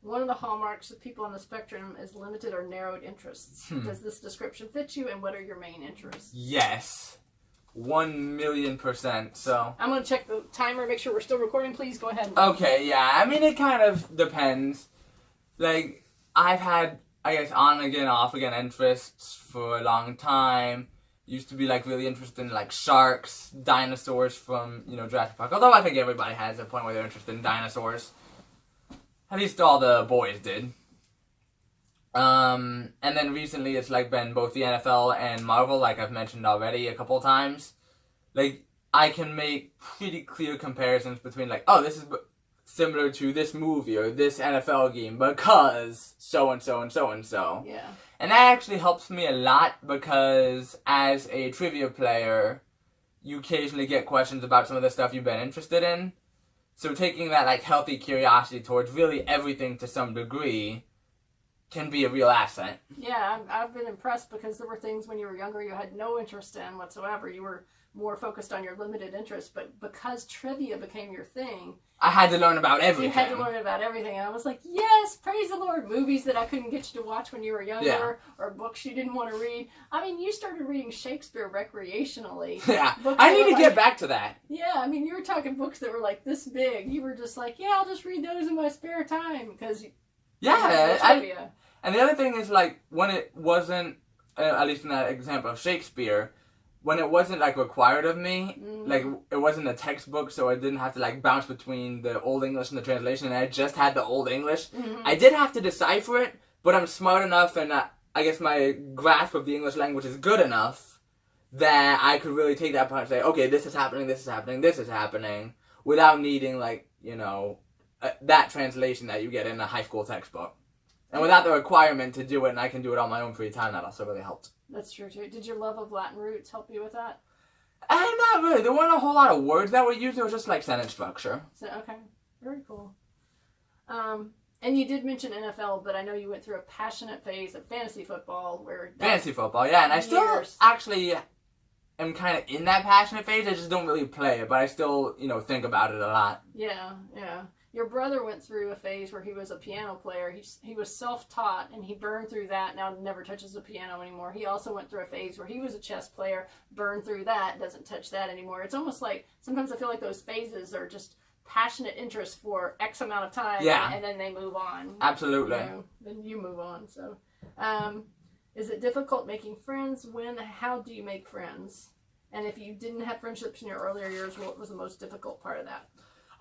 One of the hallmarks of people on the spectrum is limited or narrowed interests. Does this description fit you, and what are your main interests? Yes. 1,000,000%. So I'm going to check the timer, make sure we're still recording. Please go ahead. Okay, yeah. I mean, it kind of depends. Like, I've had, I guess, on again, off again interests for a long time. Used to be, like, really interested in, like, sharks, dinosaurs from, Jurassic Park. Although I think everybody has a point where they're interested in dinosaurs. At least all the boys did. And then recently it's, like, been both the NFL and Marvel, like I've mentioned already a couple of times. Like, I can make pretty clear comparisons between, like, oh, this is similar to this movie or this NFL game because so-and-so and so-and-so. Yeah. And that actually helps me a lot because as a trivia player, you occasionally get questions about some of the stuff you've been interested in. So taking that, like, healthy curiosity towards really everything to some degree can be a real asset. Yeah, I've been impressed because there were things when you were younger you had no interest in whatsoever. You were more focused on your limited interest, but because trivia became your thing, I had to learn about everything. You had to learn about everything, and I was like, yes, praise the Lord. Movies that I couldn't get you to watch when you were younger, or books you didn't want to read. I mean, you started reading Shakespeare recreationally. Yeah, I need to get back to that. Yeah, I mean, you were talking books that were like this big. You were just like, yeah, I'll just read those in my spare time, because and the other thing is, like, when it wasn't, at least in that example of Shakespeare, when it wasn't, like, required of me, like, it wasn't a textbook, so I didn't have to, like, bounce between the Old English and the translation, and I just had the Old English. I did have to decipher it, but I'm smart enough, and I guess my grasp of the English language is good enough that I could really take that part and say, okay, this is happening, this is happening, this is happening, without needing, like, that translation that you get in a high school textbook. And without the requirement to do it, and I can do it on my own free time, that also really helped. That's true, too. Did your love of Latin roots help you with that? Not really. There weren't a whole lot of words that were used. It was just, like, sentence structure. So, okay. Very cool. And you did mention NFL, but I know you went through a passionate phase of fantasy football. Fantasy football, yeah. And I still actually am kind of in that passionate phase. I just don't really play it, but I still, think about it a lot. Yeah, yeah. Your brother went through a phase where he was a piano player. He was self-taught, and he burned through that. Now never touches the piano anymore. He also went through a phase where he was a chess player, burned through that, doesn't touch that anymore. It's almost like, sometimes I feel like those phases are just passionate interest for X amount of time, and then they move on. Absolutely. Then you move on. So, is it difficult making friends? How do you make friends? And if you didn't have friendships in your earlier years, what was the most difficult part of that?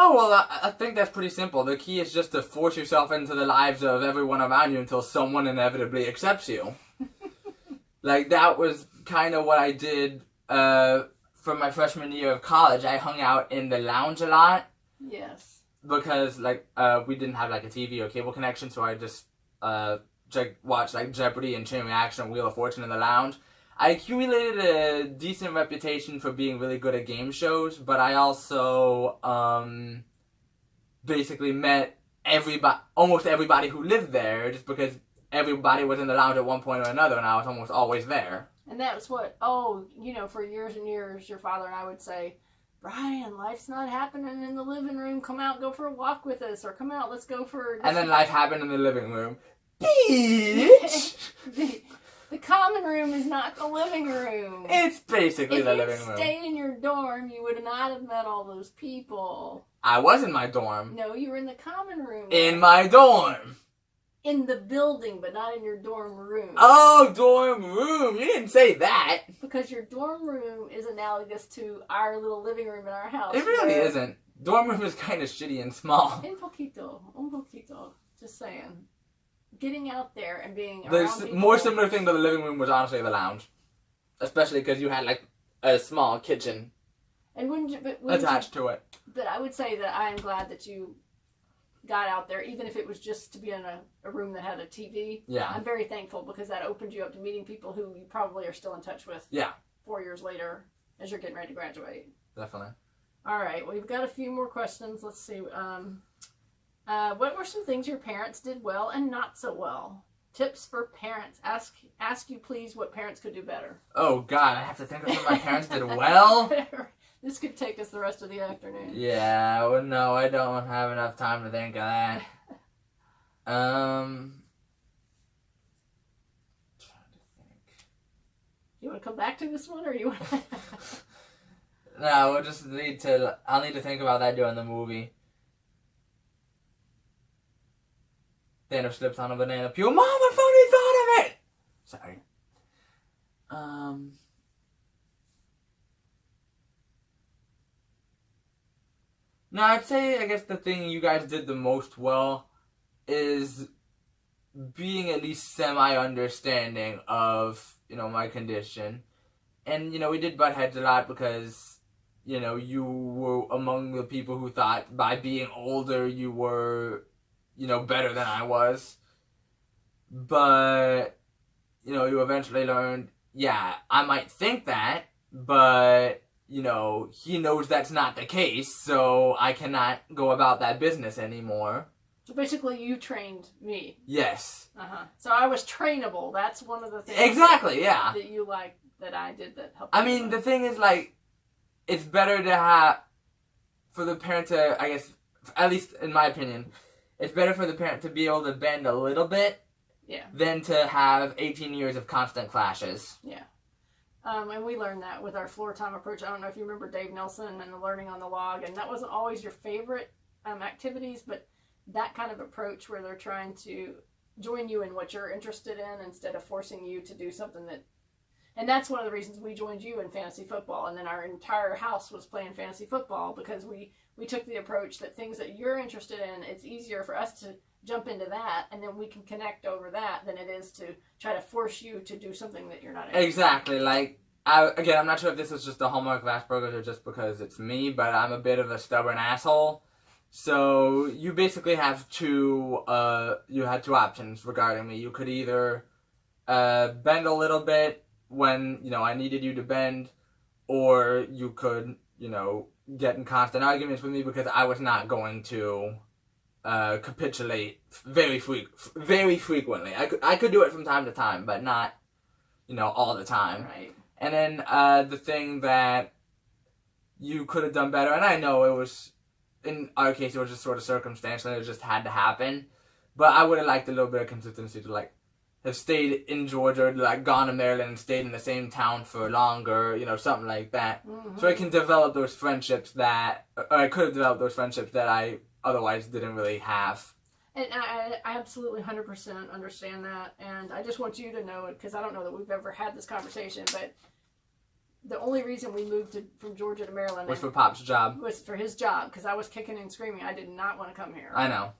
Oh, well, I think that's pretty simple. The key is just to force yourself into the lives of everyone around you until someone inevitably accepts you. Like, that was kind of what I did for my freshman year of college. I hung out in the lounge a lot. Yes. Because, like, we didn't have, like, a TV or cable connection, so I just watched, like, Jeopardy and Chain Reaction and Wheel of Fortune in the lounge. I accumulated a decent reputation for being really good at game shows, but I also basically met almost everybody who lived there, just because everybody was in the lounge at one point or another, and I was almost always there. And that was for years and years, your father and I would say, Brian, life's not happening in the living room. Come out, go for a walk with us, or come out, let's go for... And then life happened in the living room. Bitch! The common room is not the living room. It's basically the living room. If you stayed in your dorm, you would not have met all those people. I was in my dorm. No, you were in the common room. In my dorm. In the building, but not in your dorm room. Oh, dorm room. You didn't say that. Because your dorm room is analogous to our little living room in our house. It really isn't. Dorm room is kind of shitty and small. Un poquito. Just saying. Getting out there and being around The people. more similar thing to the living room was honestly the lounge. Especially because you had, like, a small kitchen attached to it. But I would say that I am glad that you got out there, even if it was just to be in a room that had a TV. Yeah. I'm very thankful because that opened you up to meeting people who you probably are still in touch with. Yeah. 4 years later as you're getting ready to graduate. Definitely. All right. Well, we've got a few more questions. Let's see. What were some things your parents did well and not so well? Tips for parents. Ask you, please, what parents could do better. Oh, God. I have to think of what my parents did well? This could take us the rest of the afternoon. Yeah. Well, no, I don't have enough time to think of that. Trying to think. You want to come back to this one, or you want? No, we'll just need to. I'll need to think about that during the movie. Thanos slips on a banana peel. Mom, I finally thought of it. Sorry. No, I'd say I guess the thing you guys did the most well is being at least semi-understanding of my condition, and we did butt heads a lot because you were among the people who thought by being older you were better than I was, but you eventually learned, yeah, I might think that, but he knows that's not the case, so I cannot go about that business anymore. So basically, you trained me. Yes. So I was trainable. That's one of the things. Exactly. Yeah. That you like that I did that helped. I mean, the thing is, like, it's better to have for the parent to, I guess, at least in my opinion, it's better for the parent to be able to bend a little bit. Yeah. Than to have 18 years of constant clashes. Yeah. And we learned that with our floor time approach. I don't know if you remember Dave Nelson and the learning on the log, and that wasn't always your favorite activities, but that kind of approach where they're trying to join you in what you're interested in instead of forcing you to do something that, and that's one of the reasons we joined you in fantasy football, and then our entire house was playing fantasy football because we took the approach that things that you're interested in, it's easier for us to jump into that, and then we can connect over that than it is to try to force you to do something that you're not interested in. Exactly. Like, I'm not sure if this is just a hallmark of Asperger's or just because it's me, but I'm a bit of a stubborn asshole. So you basically have two options regarding me. You could either bend a little bit when, I needed you to bend, or you could, get in constant arguments with me because I was not going to capitulate very frequently. I could do it from time to time, but not, all the time. Right. And then the thing that you could have done better, and I know it was, in our case, it was just sort of circumstantial, and it just had to happen. But I would have liked a little bit of consistency to, like, have stayed in Georgia, like, gone to Maryland and stayed in the same town for longer, something like that. Mm-hmm. So I can develop those friendships that, or I could have developed those friendships that I otherwise didn't really have. And I absolutely 100% understand that, and I just want you to know it, because I don't know that we've ever had this conversation, but the only reason we moved from Georgia to Maryland was for Pop's job. Was for his job, because I was kicking and screaming. I did not want to come here. I know.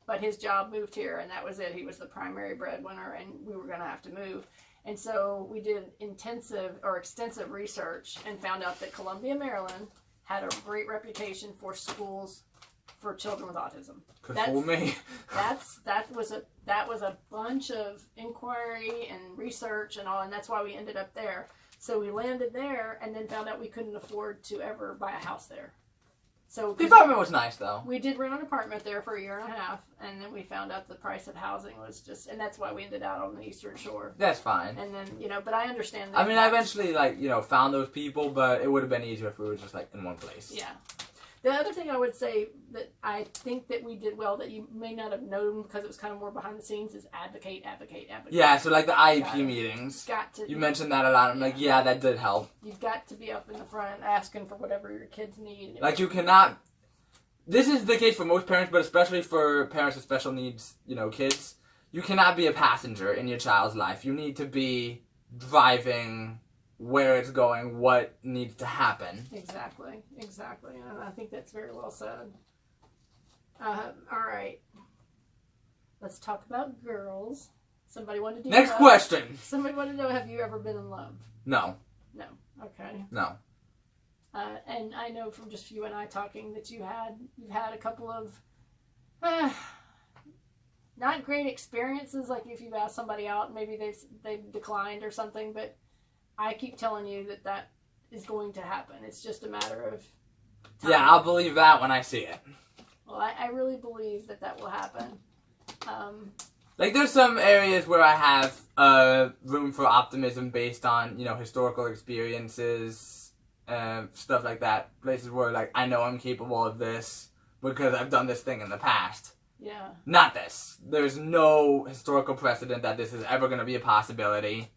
But his job moved here, and that was it. He was the primary breadwinner, and we were going to have to move. And so we did extensive research and found out that Columbia, Maryland had a great reputation for schools for children with autism. Could fool me. That was a bunch of inquiry and research and all, and that's why we ended up there. So we landed there, and then found out we couldn't afford to ever buy a house there. So the apartment was nice, though. We did rent an apartment there for a year and a half, and then we found out the price of housing was just, and that's why we ended out on the Eastern Shore. That's fine. And then, but I understand that. I mean, I eventually, found those people, but it would have been easier if we were just, in one place. Yeah. The other thing I would say that I think that we did well that you may not have known because it was kind of more behind the scenes is advocate. Yeah, so the IEP meetings. You mentioned that a lot. I'm yeah, that did help. You've got to be up in the front asking for whatever your kids need. You cannot. This is the case for most parents, but especially for parents with special needs, kids. You cannot be a passenger in your child's life. You need to be driving where it's going, what needs to happen. Exactly. And I think that's very well said. All right. Let's talk about girls. Somebody wanted to Next question. Somebody wanted to know, have you ever been in love? No. No. Okay. No. And I know from just you and I talking that you've had a couple of not great experiences. Like if you've asked somebody out, maybe they've declined or something. But I keep telling you that is going to happen. It's just a matter of time. Yeah, I'll believe that when I see it. Well, I really believe that will happen. There's some areas where I have room for optimism based on, historical experiences, stuff like that. Places where, I know I'm capable of this because I've done this thing in the past. Yeah. Not this. There's no historical precedent that this is ever going to be a possibility,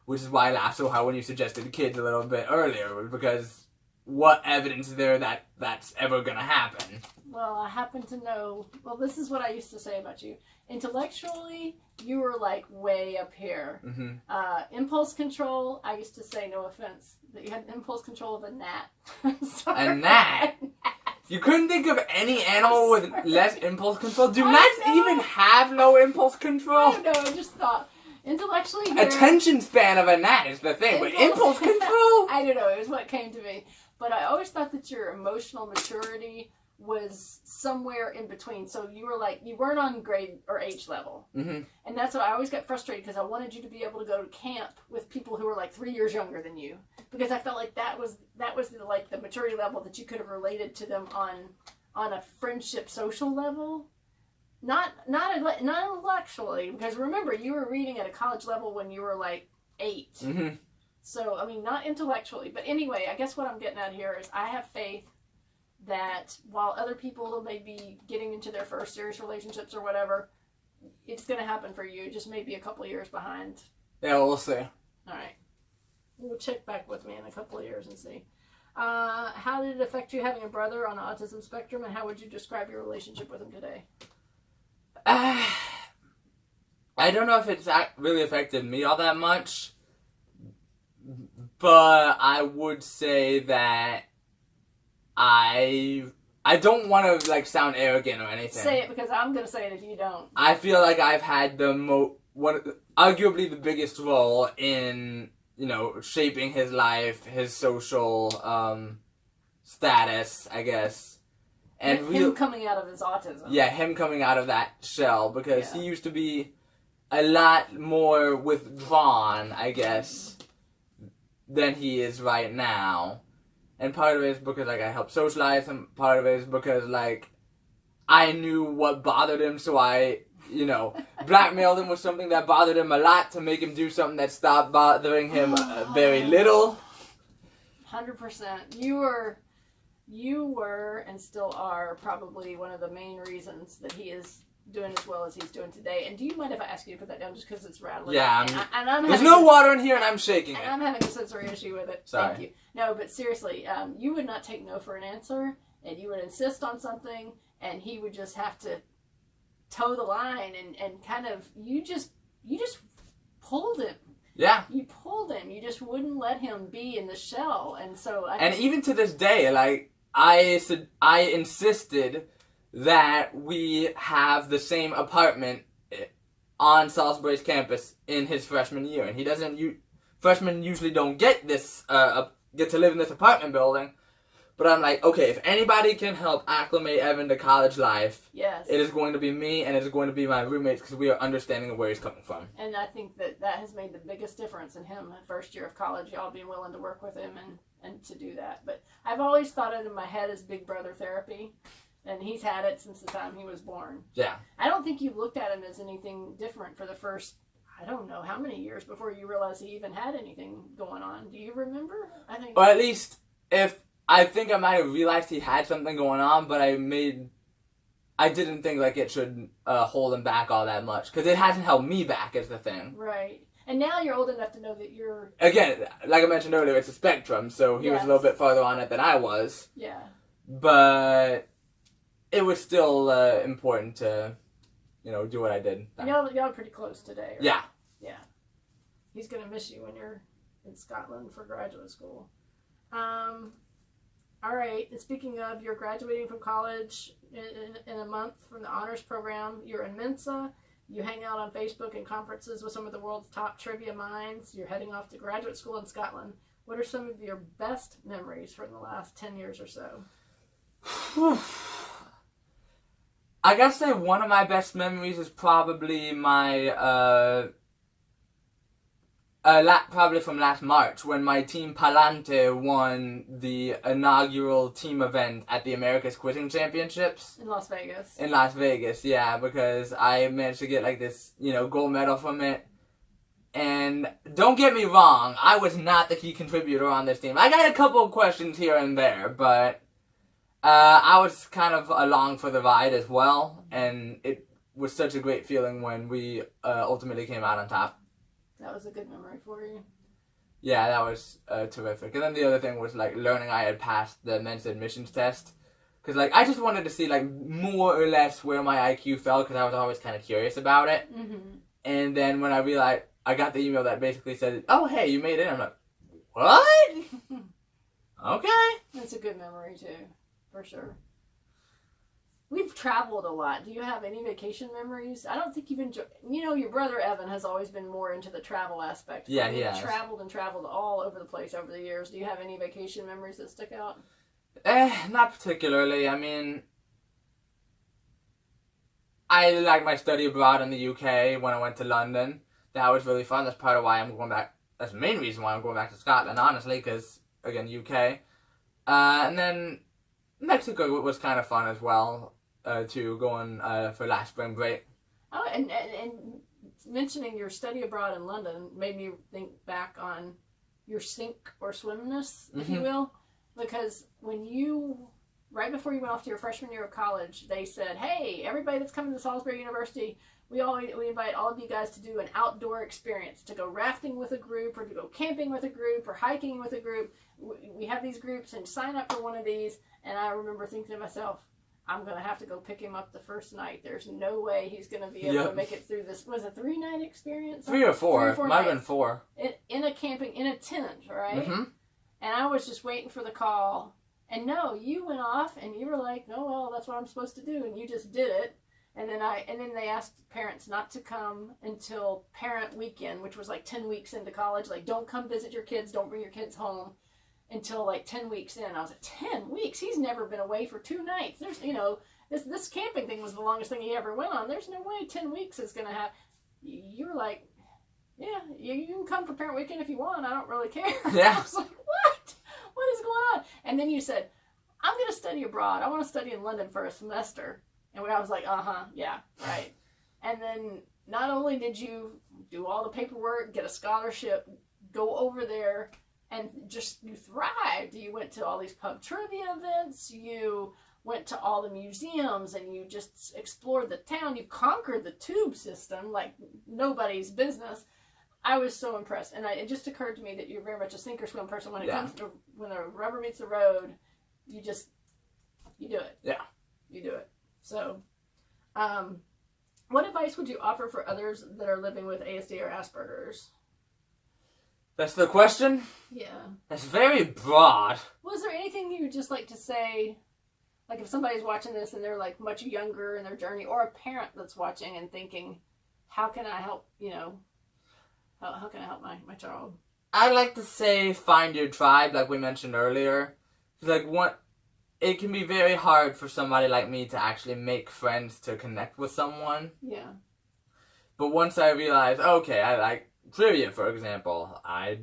which is why I laughed so hard when you suggested kids a little bit earlier, because what evidence is there that that's ever going to happen? Well, I happen to know, well, this is what I used to say about you. Intellectually, you were like way up here. Mm-hmm. Impulse control, I used to say, no offense, that you had impulse control of a gnat. A gnat? You couldn't think of any animal with less impulse control? Do gnats even have no impulse control? I don't know, I just thought, intellectually... Attention span of a gnat is the thing, but impulse control? I don't know, it was what came to me. But I always thought that your emotional maturity was somewhere in between. So you were like, you weren't on grade or age level. Mm-hmm. And that's what I always got frustrated, because I wanted you to be able to go to camp with people who were like 3 years younger than you, because I felt like that was the maturity level that you could have related to them on a friendship social level. Not intellectually, because remember, you were reading at a college level when you were like 8. Mm-hmm. So, I mean, not intellectually. But anyway, I guess what I'm getting at here is I have faith that while other people may be getting into their first serious relationships or whatever, it's going to happen for you. Just maybe a couple of years behind. Yeah, we'll see. All right. We'll check back with me in a couple of years and see. How did it affect you having a brother on the autism spectrum, and how would you describe your relationship with him today? I don't know if it's really affected me all that much, but I would say that I don't want to like sound arrogant or anything. Say it, because I'm going to say it if you don't. I feel like I've had arguably the biggest role in, you know, shaping his life, his social status, I guess. And him coming out of his autism. Yeah, him coming out of that shell, because he used to be a lot more withdrawn, I guess, than he is right now. And part of it is because, like, I helped socialize him. Part of it is because, like, I knew what bothered him, so I, you know, blackmailed him with something that bothered him a lot to make him do something that stopped bothering him very little. 100%. You were and still are probably one of the main reasons that he is doing as well as he's doing today. And do you mind if I ask you to put that down just because it's rattling? Yeah, I'm there's no water in here and I'm shaking it. And I'm having a sensory issue with it. Sorry. Thank you. No, but seriously, you would not take no for an answer, and you would insist on something, and he would just have to toe the line, and kind of, you just pulled him. Yeah. You pulled him. You just wouldn't let him be in the shell. And so even to this day, like, I insisted that we have the same apartment on Salisbury's campus in his freshman year, and he doesn't. Freshmen usually don't get this get to live in this apartment building. But I'm like, okay, if anybody can help acclimate Evan to college life, yes, it is going to be me, and it is going to be my roommates, because we are understanding of where he's coming from. And I think that has made the biggest difference in him in first year of college, y'all being willing to work with him and to do that. But I've always thought it in my head as big brother therapy, and he's had it since the time he was born. Yeah. I don't think you looked at him as anything different for the first, I don't know how many years before you realized he even had anything going on. Do you remember? Or at least, I think I might have realized he had something going on, but I didn't think like it should hold him back all that much, because it hasn't held me back is the thing. Right. And now you're old enough to know that you're... Again, like I mentioned earlier, it's a spectrum, so he was a little bit farther on it than I was. Yeah. But it was still important to, you know, do what I did. Y'all are pretty close today, right? Yeah. Yeah. He's going to miss you when you're in Scotland for graduate school. All right. And speaking of, you're graduating from college in a month from the honors program. You're in Mensa. You hang out on Facebook and conferences with some of the world's top trivia minds. You're heading off to graduate school in Scotland. What are some of your best memories from the last 10 years or so? I gotta say one of my best memories is probably my probably from last March, when my team Palante won the inaugural team event at the America's Quizzing Championships. In Las Vegas. In Las Vegas, yeah, because I managed to get like this, you know, gold medal from it. And don't get me wrong, I was not the key contributor on this team. I got a couple of questions here and there, but I was kind of along for the ride as well, and it was such a great feeling when we ultimately came out on top. That was a good memory for you. Yeah, that was terrific. And then the other thing was, like, learning I had passed the men's admissions test. Because, like, I just wanted to see, like, more or less where my IQ fell, because I was always kind of curious about it. Mm-hmm. And then when I realized, I got the email that basically said, oh, hey, you made it. I'm like, what? Okay. That's a good memory, too, for sure. We've traveled a lot. Do you have any vacation memories? I don't think you've enjoyed... You know, your brother Evan has always been more into the travel aspect. Yeah, he has. Traveled and traveled all over the place over the years. Do you have any vacation memories that stick out? Not particularly. I mean, I like my study abroad in the UK when I went to London. That was really fun. That's part of why I'm going back. That's the main reason why I'm going back to Scotland, honestly, because, again, UK. And then Mexico was kind of fun as well, too, going for last spring break. Oh, and mentioning your study abroad in London made me think back on your sink or swimness, if you will. Because when right before you went off to your freshman year of college, they said, hey, everybody that's coming to Salisbury University, we invite all of you guys to do an outdoor experience, to go rafting with a group, or to go camping with a group, or hiking with a group. We have these groups, and sign up for one of these. And I remember thinking to myself, I'm going to have to go pick him up the first night. There's no way he's going to be able to make it through this. Was it a 3-night experience? 3 or 4. Might have been 4. In a tent, right? Mm-hmm. And I was just waiting for the call. And no, you went off and you were like, oh, well, that's what I'm supposed to do. And you just did it. And then they asked parents not to come until parent weekend, which was like 10 weeks into college. Like, don't come visit your kids. Don't bring your kids home until like 10 weeks in. I was like, 10 weeks? He's never been away for 2 nights. There's, this camping thing was the longest thing he ever went on. There's no way 10 weeks is going to have. You were like, yeah, you can come for parent weekend if you want. I don't really care. Yeah. I was like, what? What is going on? And then you said, I'm going to study abroad. I want to study in London for a semester. And I was like, yeah, right. And then not only did you do all the paperwork, get a scholarship, go over there, and you thrived. You went to all these pub trivia events. You went to all the museums, and you just explored the town. You conquered the tube system like nobody's business. I was so impressed. And it just occurred to me that you're very much a sink or swim person. When it comes to, when the rubber meets the road, you do it. Yeah. You do it. So, what advice would you offer for others that are living with ASD or Asperger's? That's the question? Yeah. That's very broad. Was there anything you would just like to say, like if somebody's watching this and they're like much younger in their journey, or a parent that's watching and thinking, how can I help, how can I help my child? I like to say find your tribe, like we mentioned earlier. It can be very hard for somebody like me to actually make friends to connect with someone. Yeah. But once I realized, okay, I like trivia, for example. I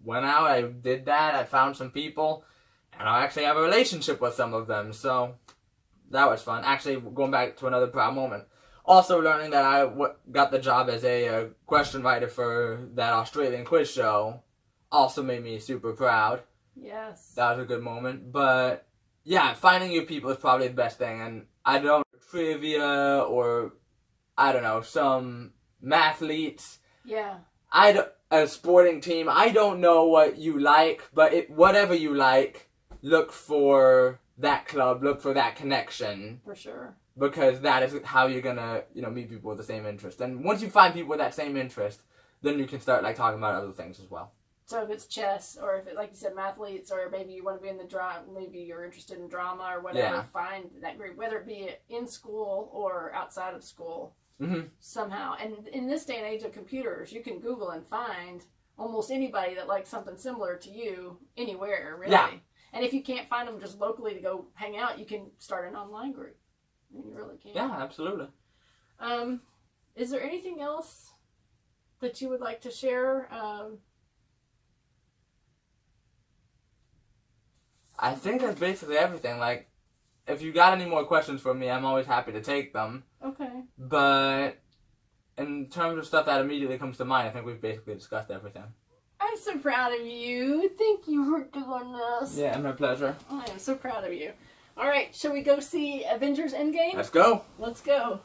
went out, I did that, I found some people, and I actually have a relationship with some of them, so that was fun. Actually, going back to another proud moment. Also learning that I got the job as a question writer for that Australian quiz show also made me super proud. Yes. That was a good moment, but yeah, finding your people is probably the best thing, and I don't trivia or, I don't know, some mathletes. Yeah. A sporting team. I don't know what you like, but whatever you like, look for that club, look for that connection. For sure. Because that is how you're gonna, meet people with the same interest. And once you find people with that same interest, then you can start talking about other things as well. So if it's chess, or if it, like you said, mathletes, or maybe you want to be in the drama, maybe you're interested in drama or whatever, find that group, whether it be in school or outside of school, somehow. And in this day and age of computers, you can Google and find almost anybody that likes something similar to you anywhere, really. Yeah. And if you can't find them just locally to go hang out, you can start an online group. I mean, you really can. Yeah, absolutely. Is there anything else that you would like to share? I think that's basically everything. If you got any more questions for me, I'm always happy to take them. Okay. But in terms of stuff that immediately comes to mind, I think we've basically discussed everything. I'm so proud of you. Thank you for doing this. Yeah, my pleasure. I am so proud of you. All right, shall we go see Avengers Endgame? Let's go. Let's go.